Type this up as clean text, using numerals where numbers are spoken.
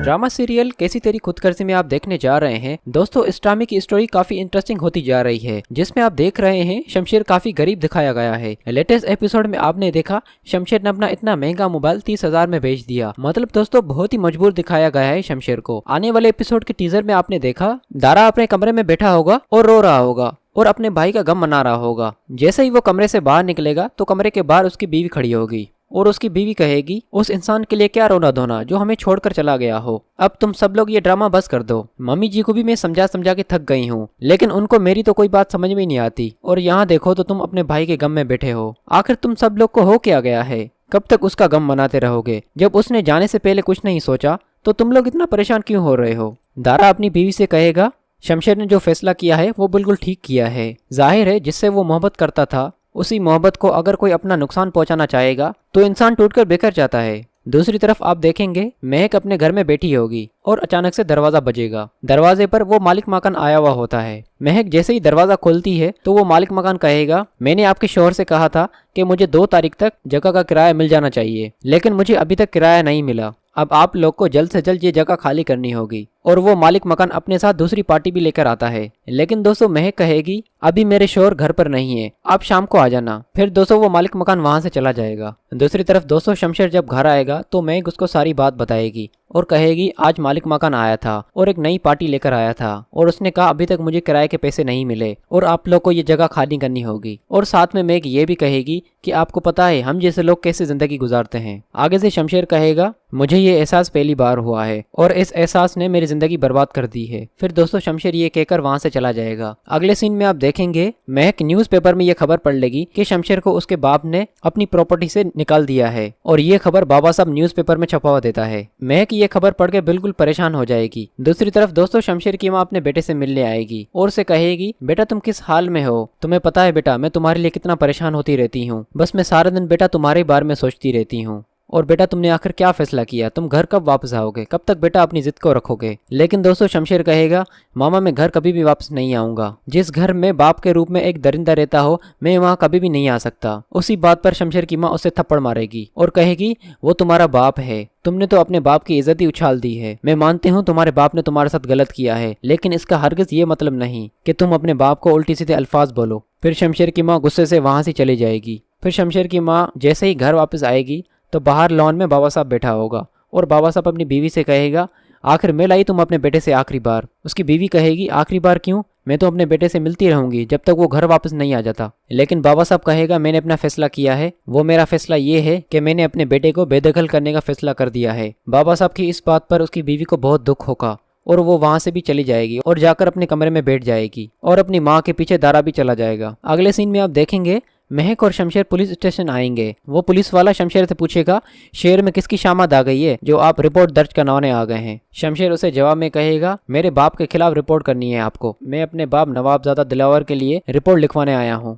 Drama serial कैसी तेरी खुदगर्जी में आप देखने जा रहे हैं। दोस्तों, इस ड्रामे की स्टोरी काफी इंटरेस्टिंग होती जा रही है, जिसमें आप देख रहे हैं शमशेर काफी गरीब दिखाया गया है। लेटेस्ट एपिसोड में आपने देखा शमशेर ने अपना इतना महंगा मोबाइल 30,000 में बेच दिया। मतलब दोस्तों, बहुत ही मजबूर दिखाया गया है शमशेर को। आने वाले एपिसोड के टीजर में आपने देखा दारा अपने कमरे में बैठा होगा और रो रहा होगा और अपने भाई का गम मना रहा होगा। जैसे ही वो कमरे से बाहर निकलेगा तो कमरे के बाहर उसकी बीवी खड़ी होगी और उसकी बीवी कहेगी, उस इंसान के लिए क्या रोना धोना जो हमें छोड़कर चला गया हो। अब तुम सब लोग ये ड्रामा बस कर दो। मम्मी जी को भी मैं समझा समझा के थक गई हूँ, लेकिन उनको मेरी तो कोई बात समझ में नहीं आती। और यहाँ देखो तो तुम अपने भाई के गम में बैठे हो। आखिर तुम सब लोग को हो क्या गया है? कब तक उसका गम मनाते रहोगे? जब उसने जाने से पहले कुछ नहीं सोचा तो तुम लोग इतना परेशान क्यों हो रहे हो? दारा अपनी बीवी से कहेगा, शमशेर ने जो फैसला किया है वो बिल्कुल ठीक किया है। जाहिर है जिससे वो मोहब्बत करता था, उसी मोहब्बत को अगर कोई अपना नुकसान पहुंचाना चाहेगा तो इंसान टूटकर बिखर जाता है। दूसरी तरफ आप देखेंगे महक अपने घर में बैठी होगी और अचानक से दरवाजा बजेगा। दरवाजे पर वो मालिक मकान आया हुआ होता है। महक जैसे ही दरवाजा खोलती है तो वो मालिक मकान कहेगा, मैंने आपके शौहर से कहा था कि मुझे 2 तारीख तक जगह का किराया मिल जाना चाहिए, लेकिन मुझे अभी तक किराया नहीं मिला। अब आप लोग को जल्द से जल्द ये जगह खाली करनी होगी। और वो मालिक मकान अपने साथ दूसरी पार्टी भी लेकर आता है। लेकिन दोस्तों, महक कहेगी, अभी मेरे शौहर घर पर नहीं है, आप शाम को आ जाना। फिर दोस्तों वो मालिक मकान वहां से चला जाएगा। दूसरी तरफ दोस्तों, शमशेर जब घर आएगा तो महक उसको सारी बात बताएगी और कहेगी, आज मालिक मकान आया था और एक नई पार्टी लेकर आया था और उसने कहा अभी तक मुझे किराए के पैसे नहीं मिले और आप लोग को ये जगह खाली करनी होगी। और साथ में महक ये भी कहेगी कि आपको पता है हम जैसे लोग कैसे जिंदगी गुजारते हैं। आगे से शमशेर कहेगा, मुझे ये एहसास पहली बार हुआ है और इस एहसास ने मेरी जिंदगी बर्बाद कर दी है। फिर दोस्तों शमशेर ये कहकर वहां से चला जाएगा। अगले सीन में आप देखेंगे महक न्यूज़पेपर में ये खबर पढ़ लेगी कि शमशेर को उसके बाप ने अपनी प्रॉपर्टी से निकाल दिया है और ये खबर बाबा साहब न्यूज़पेपर में छपवा देता है। महक ये खबर पढ़ के बिल्कुल परेशान हो जाएगी। दूसरी तरफ दोस्तों, शमशेर की माँ अपने बेटे से मिलने आएगी और उसे कहेगी, बेटा तुम किस हाल में हो? तुम्हें पता है बेटा, मैं तुम्हारे लिए कितना परेशान होती रहती हूँ। बस मैं सारा दिन बेटा तुम्हारे बारे में सोचती रहती हूँ। और बेटा तुमने आखिर क्या फैसला किया? तुम घर कब वापस आओगे? कब तक बेटा अपनी जिद को रखोगे? लेकिन दोस्तों शमशेर कहेगा, मामा मैं घर कभी भी वापस नहीं आऊंगा। जिस घर में बाप के रूप में एक दरिंदा रहता हो, मैं वहाँ कभी भी नहीं आ सकता। उसी बात पर शमशेर की माँ उसे थप्पड़ मारेगी और कहेगी, वो तुम्हारा बाप है, तुमने तो अपने बाप की इज्जत ही उछाल दी है। मैं मानती हूँ तुम्हारे बाप ने तुम्हारे साथ गलत किया है, लेकिन इसका हरगिज ये मतलब नहीं कि तुम अपने बाप को उल्टी सीधे अल्फाज बोलो। फिर शमशेर की माँ गुस्से से वहां से चली जाएगी। फिर शमशेर की माँ जैसे ही घर वापस आएगी तो बाहर लॉन में बाबा साहब बैठा होगा और बाबा साहब अपनी बीवी से कहेगा, आखिर मिल आई तुम अपने बेटे से आखिरी बार? उसकी बीवी कहेगी, आखिरी बार क्यों? मैं तो अपने बेटे से मिलती रहूंगी जब तक वो घर वापस नहीं आ जाता। लेकिन बाबा साहब कहेगा, मैंने अपना फैसला किया है। वो मेरा फैसला ये है कि मैंने अपने बेटे को बेदखल करने का फैसला कर दिया है। बाबा साहब की इस बात पर उसकी बीवी को बहुत दुख होगा और वो वहां से भी चली जाएगी और जाकर अपने कमरे में बैठ जाएगी और अपनी माँ के पीछे दारा भी चला जाएगा। अगले सीन में आप देखेंगे महक और शमशेर पुलिस स्टेशन आएंगे। वो पुलिस वाला शमशेर से पूछेगा, शहर में किसकी शामत आ गई है जो आप रिपोर्ट दर्ज करवाने आ गए हैं? शमशेर उसे जवाब में कहेगा, मेरे बाप के खिलाफ रिपोर्ट करनी है आपको। मैं अपने बाप नवाबजादा दिलावर के लिए रिपोर्ट लिखवाने आया हूँ।